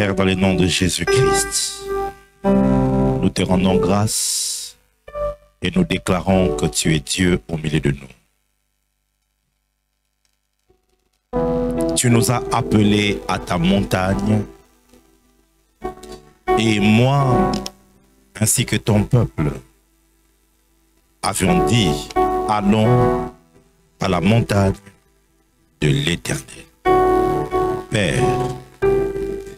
Père, dans le nom de Jésus-Christ, nous te rendons grâce et nous déclarons que tu es Dieu au milieu de nous. Tu nous as appelés à ta montagne et moi, ainsi que ton peuple, avions dit, allons à la montagne de l'Éternel. Père,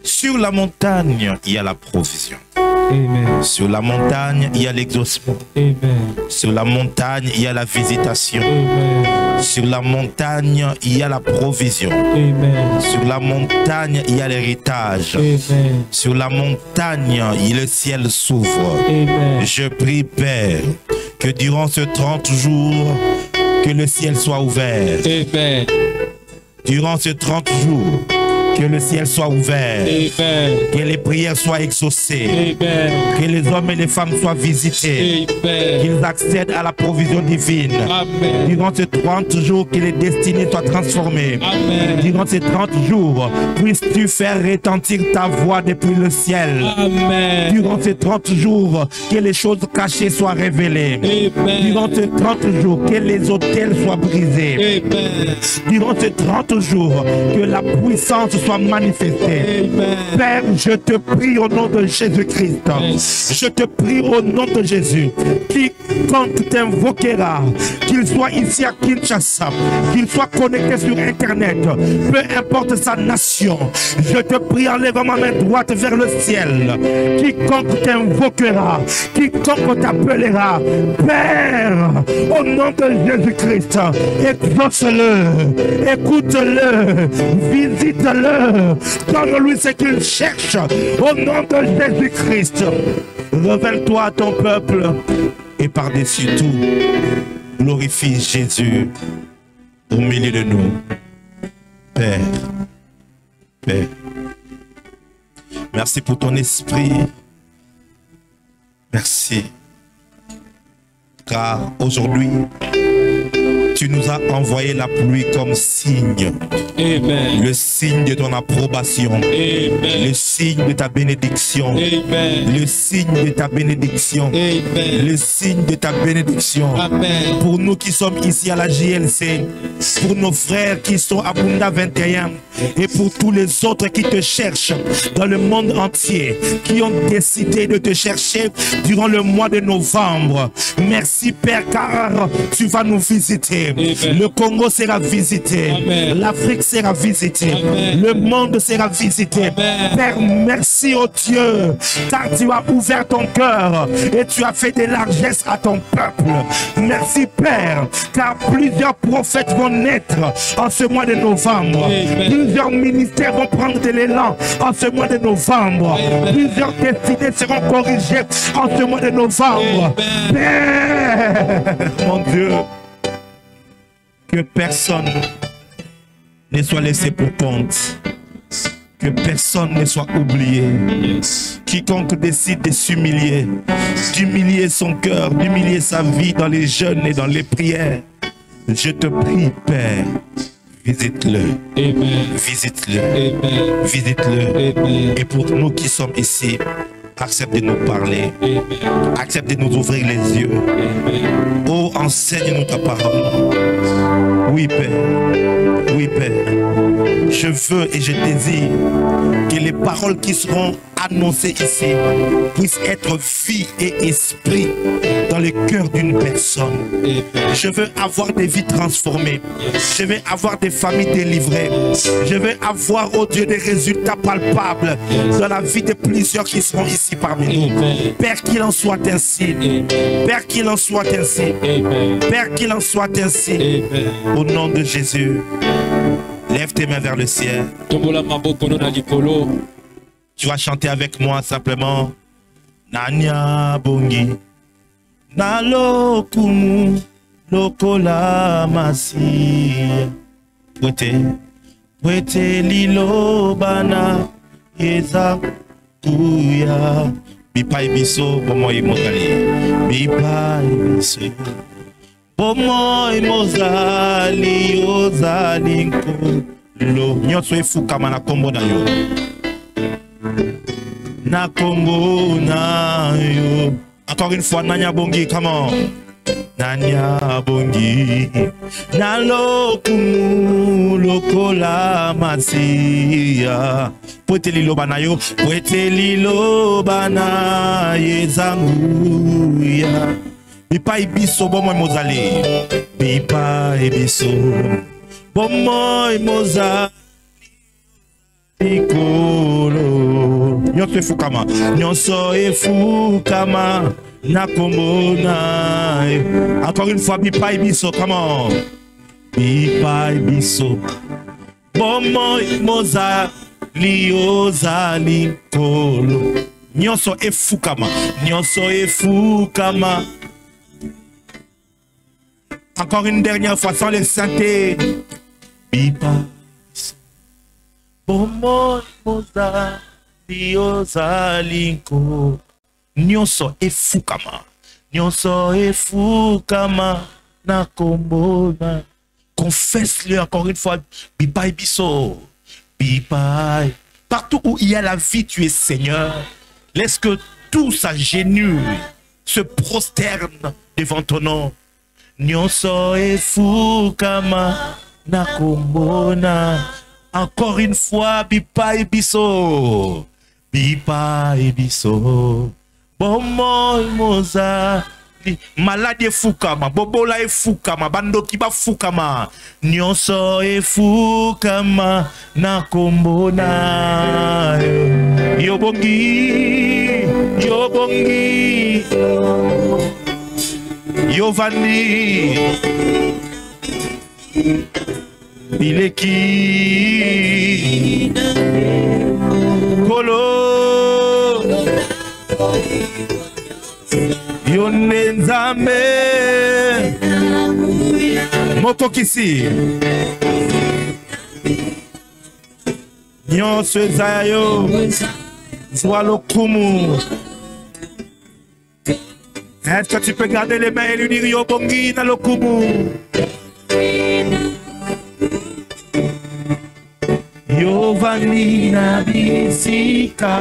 sur la montagne, il y a la provision. Amen. Sur la montagne, il y a l'exaucement. Amen. Sur la montagne, il y a la visitation. Amen. Sur la montagne, il y a la provision. Amen. Sur la montagne, il y a l'héritage. Amen. Sur la montagne, le ciel s'ouvre. Amen. Je prie, Père, que durant ce 30 jours, que le ciel soit ouvert. Amen. Durant ces 30 jours, que le ciel soit ouvert. Amen. Que les prières soient exaucées. Amen. Que les hommes et les femmes soient visités. Amen. Qu'ils accèdent à la provision divine. Amen. Durant ces 30 jours, que les destinées soient transformées. Amen. Durant ces 30 jours, puisses-tu faire retentir ta voix depuis le ciel. Amen. Durant ces 30 jours, que les choses cachées soient révélées. Amen. Durant ces 30 jours, que les autels soient brisés. Amen. Durant ces 30 jours, que la puissance soit manifestée. Amen. Père, je te prie au nom de Jésus-Christ. Je te prie au nom de Jésus. Quiconque t'invoquera, qu'il soit ici à Kinshasa, qu'il soit connecté sur Internet, peu importe sa nation, je te prie en levant ma main droite vers le ciel. Quiconque t'invoquera, quiconque t'appellera, Père, au nom de Jésus-Christ, exauce-le, écoute-le, visite-le, donne-lui ce qu'il cherche, au nom de Jésus-Christ. Révèle-toi à ton peuple et par-dessus tout, glorifie Jésus au milieu de nous. Père, Père, merci pour ton esprit. Merci. Car aujourd'hui, tu nous as envoyé la pluie comme signe. Amen. Le signe de ton approbation. Amen. Le signe de ta bénédiction. Amen. Le signe de ta bénédiction. Amen. Le signe de ta bénédiction. Amen. Pour nous qui sommes ici à la JLC, pour nos frères qui sont à Bunda 21 et pour tous les autres qui te cherchent dans le monde entier, qui ont décidé de te chercher durant le mois de novembre. Merci Père, car tu vas nous visiter. Amen. Le Congo sera visité. L'Afrique sera visitée. Amen. Le monde sera visité. Amen. Père, merci au Dieu, car tu as ouvert ton cœur et tu as fait des largesses à ton peuple. Merci Père, car plusieurs prophètes vont naître en ce mois de novembre. Amen. Plusieurs ministères vont prendre de l'élan en ce mois de novembre. Amen. Plusieurs destinées seront corrigées en ce mois de novembre. Amen. Père, mon Dieu, que personne ne soit laissé pour compte. Que personne ne soit oublié. Yes. Quiconque décide de s'humilier, d'humilier son cœur, d'humilier sa vie dans les jeûnes et dans les prières, je te prie, Père, visite-le. Amen. Visite-le. Amen. Visite-le. Amen. Et pour nous qui sommes ici, accepte de nous parler. Amen. Accepte de nous ouvrir les yeux. Amen. Oh, enseigne-nous ta parole. Oui, Père. Oui, Père. Je veux et je désire que les paroles qui seront annoncées ici puissent être vie et esprit dans le cœur d'une personne. Amen. Je veux avoir des vies transformées. Je veux avoir des familles délivrées. Je veux avoir, oh Dieu, des résultats palpables dans la vie de plusieurs qui seront ici parmi nous. Amen. Père, qu'il en soit ainsi. Amen. Père, qu'il en soit ainsi. Amen. Père, qu'il en soit ainsi. Amen. Au nom de Jésus, lève tes mains vers le ciel. Tombola maboko no na likolo. Tu vas chanter avec moi simplement. Nanya bongi. Nalokumu. Lokola masi. Pwete. Pwete lilo bana. Eza kuya. Bipai biso. Bomoy mogali. Bipai biso. Bomoy mozali. Ozali nkolo. Nyonso efuka mana kombo na yo. na kombo na yo. Encore une fois, Nanya Bongi, comment? Nanya Bongi, na lokumu lokola masia. Poete lilo bana yo, poete lilo bana yezanguya. Bipa ibiso bomo mozali, bipa ibiso bomo mozali. Ikolo nyonso efukama, nyonso efukama na kombo na yo. Encore une fois, bipa ibiso, comment? Bipa ibiso bomo mozali ozali kolo. Nyonso efukama, nyonso efukama. Encore une dernière fois, sans les santé. Bipa bomo mozali ozali kolo. Nyonso efukama, nyonso efukama na kombo na. Confesse-le encore une fois. Bipai biso, bipai. Partout où il y a la vie, tu es Seigneur. Laisse que tout s'agenouille, se prosterne devant ton nom. Nyonso efukama na kombo na. Encore une fois, bipai biso, bipai biso. Bomo moza. Malade fukama, bobola efukama, bandoki ba fukama. Nyonso efukama na kombo na yo. Yobongi, yobongi, yovani, bileki, kolo. Yonenzame moko kisi nyonso ezayo soit lokumu. Est-ce que tu peux garder les mains et l'unir yobongi na lokumu? Yovani na bisika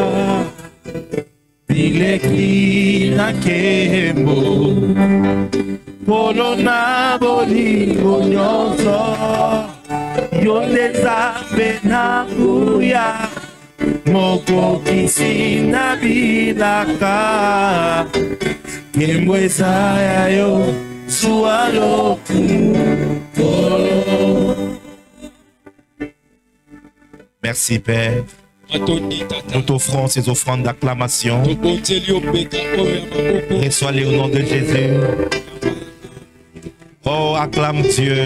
bileki na kembo polo na bolingo nyonso yonezambe na kuya moko kisi na bilaka kembo ezaya yo zuwa lokumu. Merci Père. Nous t'offrons ces offrandes d'acclamation. Reçois-les au nom de Jésus. Oh, acclame Dieu.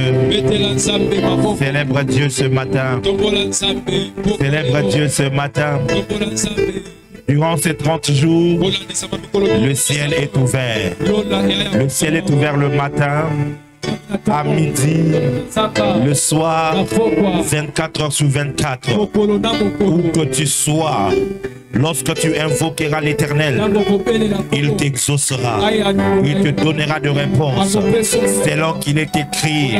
Célèbre Dieu ce matin. Célèbre Dieu ce matin. Durant ces 30 jours, le ciel est ouvert. Le ciel est ouvert le matin, à midi, le soir, 24 heures sur 24. Où que tu sois, lorsque tu invoqueras l'Éternel, il t'exaucera, il te donnera de réponses. C'est là qu'il est écrit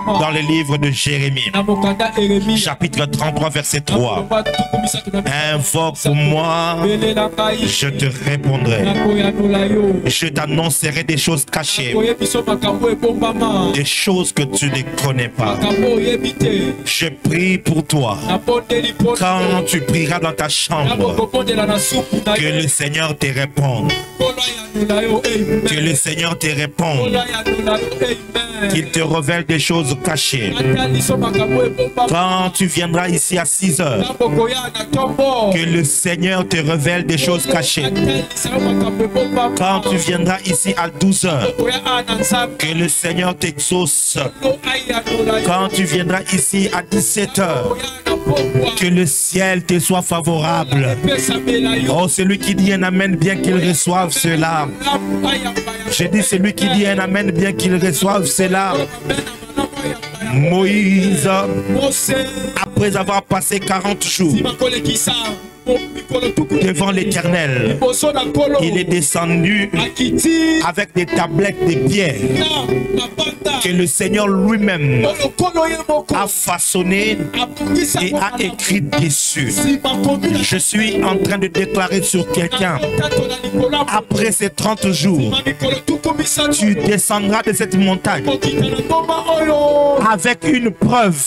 dans le livre de Jérémie, chapitre 33, verset 3. Invoque pour moi, je te répondrai. Je t'annoncerai des choses cachées, des choses que tu ne connais pas. Je prie pour toi. Quand tu prieras dans ta chambre, que le Seigneur te réponde. Que le Seigneur te réponde. Qu'il te révèle des choses cachées. Quand tu viendras ici à 6 heures, que le Seigneur te révèle des choses cachées. Quand tu viendras ici à 12 heures, que le Seigneur t'exauce. Quand tu viendras ici à 17 heures, que le ciel te soit favorable. Oh, celui qui dit un amen, bien qu'il reçoive cela. Je dis celui qui dit un amen, bien qu'il reçoive cela. Moïse a Après avoir passé 40 jours devant l'Éternel, il est descendu avec des tablettes de pierre que le Seigneur lui-même a façonné et a écrit dessus. Je suis en train de déclarer sur quelqu'un, après ces 30 jours, tu descendras de cette montagne avec une preuve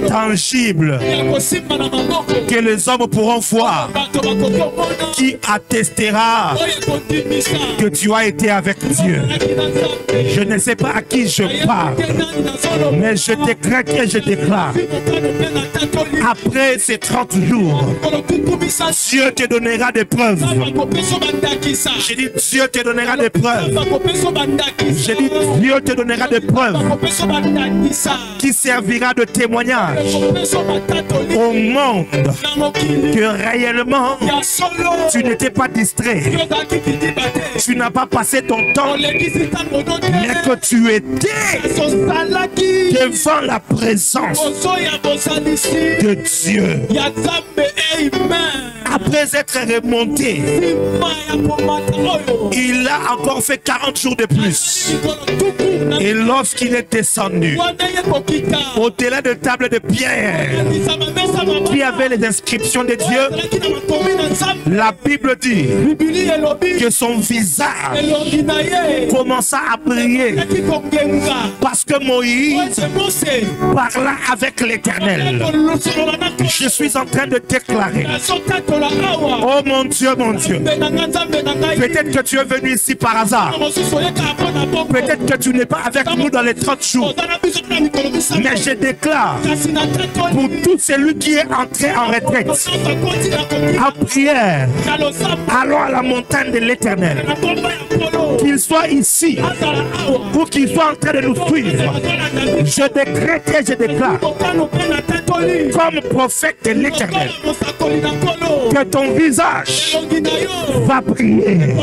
tangible que les hommes pourront voir, qui attestera que tu as été avec Dieu. Je ne sais pas à qui je parle, mais je décrète et je déclare, après ces 30 jours, Dieu te donnera des preuves. J'ai dit Dieu te donnera des preuves. J'ai dit Dieu te donnera des preuves qui servira de témoignage au monde que réellement tu n'étais pas distrait, tu n'as pas passé ton temps, mais que tu étais devant la présence de Dieu. Après être remonté, il a encore fait 40 jours de plus. Et lorsqu'il est descendu, au-delà de table de pierre qui avait les inscriptions de Dieu, la Bible dit que son visage commença à briller parce que Moïse parla avec l'Éternel. Je suis en train de déclarer, oh mon Dieu, peut-être que tu es venu ici par hasard, peut-être que tu n'es pas avec nous dans les 30 jours, mais je déclare pour tout celui qui est entré en retraite, en prière, allons à la montagne de l'Éternel, qu'il soit ici ou qu'il soit en train de nous suivre. Je décrète et je déclare comme prophète de l'Éternel que ton visage va briller.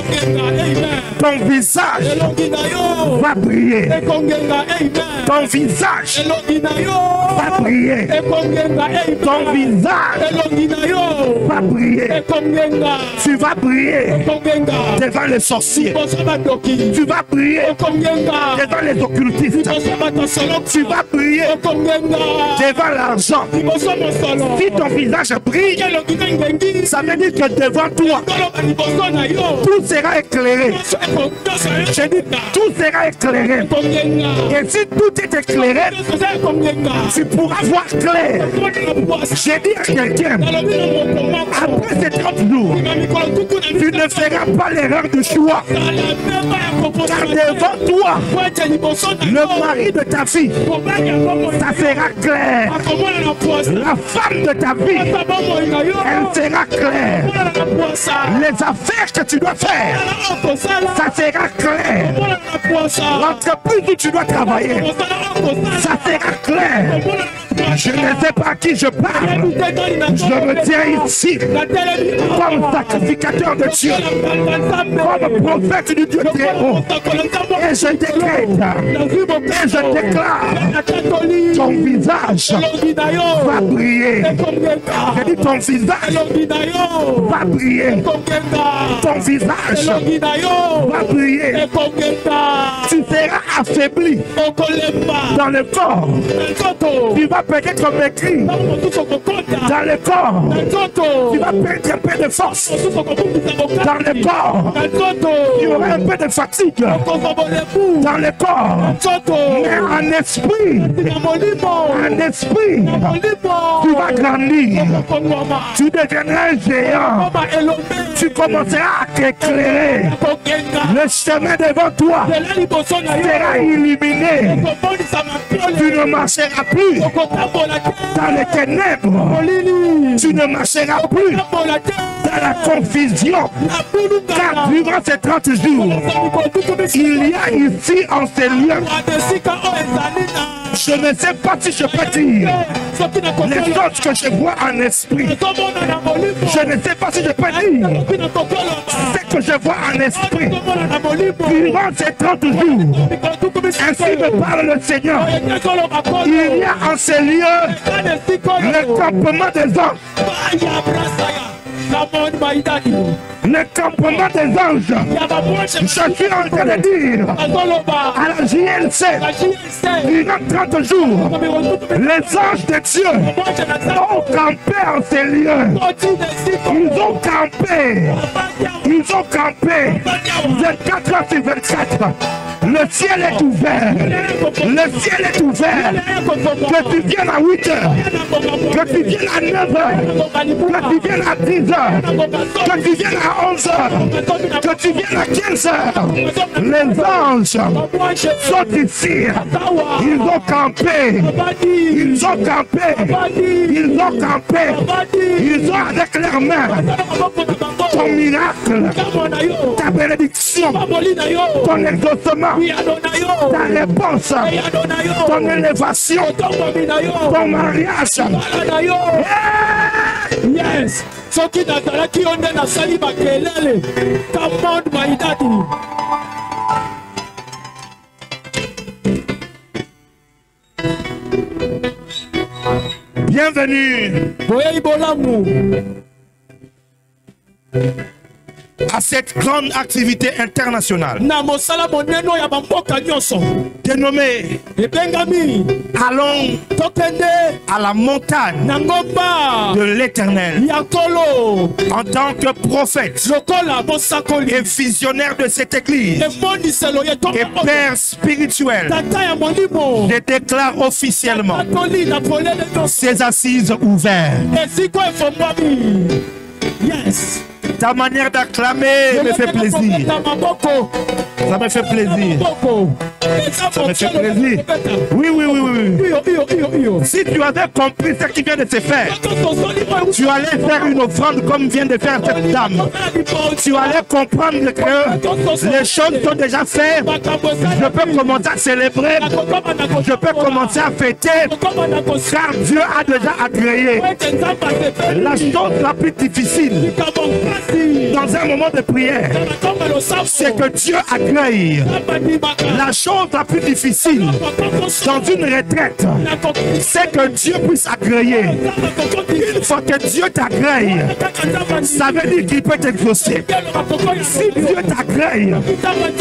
Ton visage va briller. Ton visage va briller. Ton visage va briller. Tu vas briller devant les sorciers. Tu vas briller devant les occultistes. Tu vas briller devant l'argent. Si ton visage brille, ça veut dire que devant toi, tout sera éclairé. Je dis, tout sera éclairé. Et si tout est éclairé, tu pourras voir clair. J'ai dit à quelqu'un, après ces 30 jours, tu ne feras pas l'erreur du choix. Car devant toi, le mari de ta fille, ça sera clair. La femme de ta vie, elle sera claire. Les affaires que tu dois faire, ça sera clair. L'entreprise où tu dois travailler, ça sera clair. Je ne sais pas à qui je parle. Je me tiens ici comme sacrificateur de Dieu, comme prophète du Dieu très haut. Et je décrète, et je déclare, ton visage va briller. Je dis ton visage va briller. Ton visage va briller. Tu seras affaibli dans le corps. Tu vas peut-être maigrir dans le corps. Tu vas perdre un peu de force dans le corps. Tu auras un peu de fatigue dans le corps. Mais en esprit, tu vas grandir. Tu deviendras un géant. Tu commenceras à t'éclairer. Le chemin devant toi sera illuminé. Tu ne marcheras plus dans les ténèbres. Tu ne marcheras plus dans la confusion. Car durant ces 30 jours, il y a ici en ces lieux, je ne sais pas si je peux dire les choses que je vois en esprit. Je ne sais pas si je peux dire ce que je vois en esprit. Durant ces 30 jours, ainsi me parle le Seigneur, il y a en ces lieux le campement des anges. Le campement des anges. Je suis en train de dire à la JLC, durant 30 jours, les anges de Dieu ont campé en ces lieux. Ils ont campé. Ils ont campé 24 heures sur 24. Le ciel est ouvert. Le ciel est ouvert. Que tu viennes à 8 heures. Que tu viennes à 9 heures. Que tu viennes à 10 heures. Que tu viennes à 11 heures. Que tu viennes à 15 heures. Les anges sont ici. Ils ont campé. Ils ont campé. Ils ont campé. Ils ont avec leurs mains ton miracle, ta bénédiction, ton exaucement, ta réponse, ton élévation, ton mariage. Yes. Soki nazalaki yo nde nasali makelele kamonde maidadi. Bienvenue Boyei bolamu à cette grande activité internationale na mosala moneno ya bamboka nyonso dénommée ebengami Allons tokende à la montagne na ngomba de l'Éternel. ya nkolo En tant que prophète lokola mosakoli et visionnaire de cette église emoniselo ye et père spirituel, tata ya molimo je déclare officiellement atoli na polele nyonso ces assises ouvertes. esiko efongwami. Yes. Ta manière d'acclamer me fait plaisir. Ça me fait plaisir. Ça me fait plaisir. Oui, oui, oui, oui. Si tu avais compris ce qui vient de se faire, tu allais faire une offrande comme vient de faire cette dame. Tu allais comprendre que les choses sont déjà faites. Je peux commencer à célébrer. Je peux commencer à fêter. Car Dieu a déjà agréé. La chose la plus difficile dans un moment de prière, c'est que Dieu accueille. La chose la plus difficile dans une retraite, c'est que Dieu puisse agréer. Une fois que Dieu t'agrée, ça veut dire qu'il peut t'exaucer. Si Dieu t'agrée,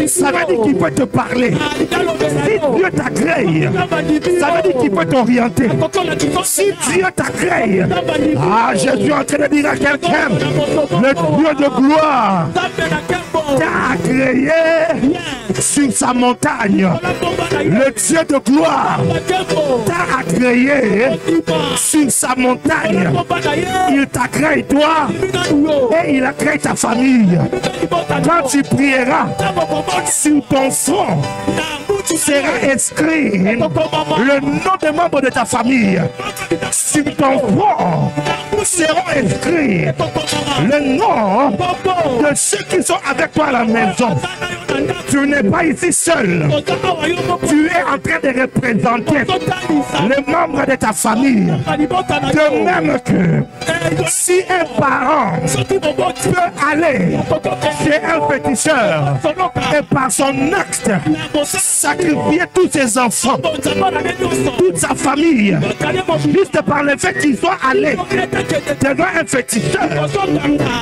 ça veut dire qu'il peut te parler. Si Dieu t'agrée, ça veut dire qu'il peut t'orienter. Si Dieu t'agrée, je suis en train de dire à quelqu'un, le Dieu de gloire t'a agréé sur sa montagne. Le Dieu de gloire t'a agréé sur sa montagne. Il t'agrée toi et il agrée ta famille. Quand tu prieras sur ton front, sera inscrit le nom des membres de ta famille. Sur ton front seront inscrits le nom de ceux qui sont avec toi à la maison. Tu n'es pas ici seul. Tu es en train de représenter les membres de ta famille. De même que si un parent peut aller chez un féticheur et par son acte sacrifier tous ses enfants, toute sa famille, juste par le fait qu'il soit allé devant un féticheur.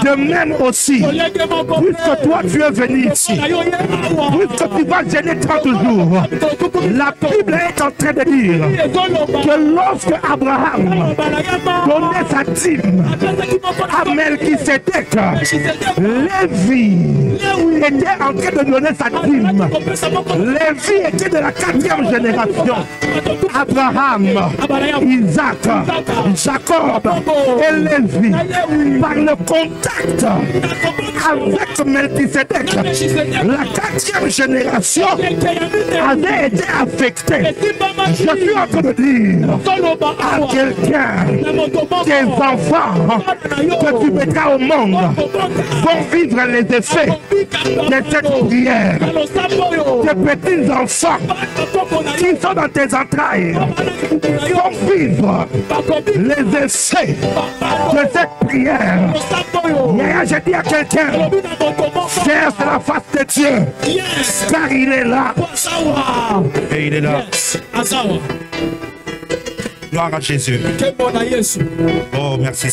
De même aussi, puisque toi tu es venu ici, puisque tu vas gêner 30 jours, la Bible est en train de dire que lorsque Abraham donnait sa dîme à Melchisédek, Lévi était en train de donner sa dîme. Lévi était de la 4e génération. Abraham, Isaac, Jacob et Lévi, par le contact avec Melchisédek, la 4e génération avait été affectée. Je suis en train de dire à quelqu'un, tes enfants que tu mettras au monde vont vivre les effets de cette prière. Tes petits enfants qui sont dans tes entrailles vont vivre les effets de cette prière. Hier, j'ai dit à quelqu'un, cherche la face de Dieu, car il est là. Et il est là. Gloire à Jésus. Oh, merci.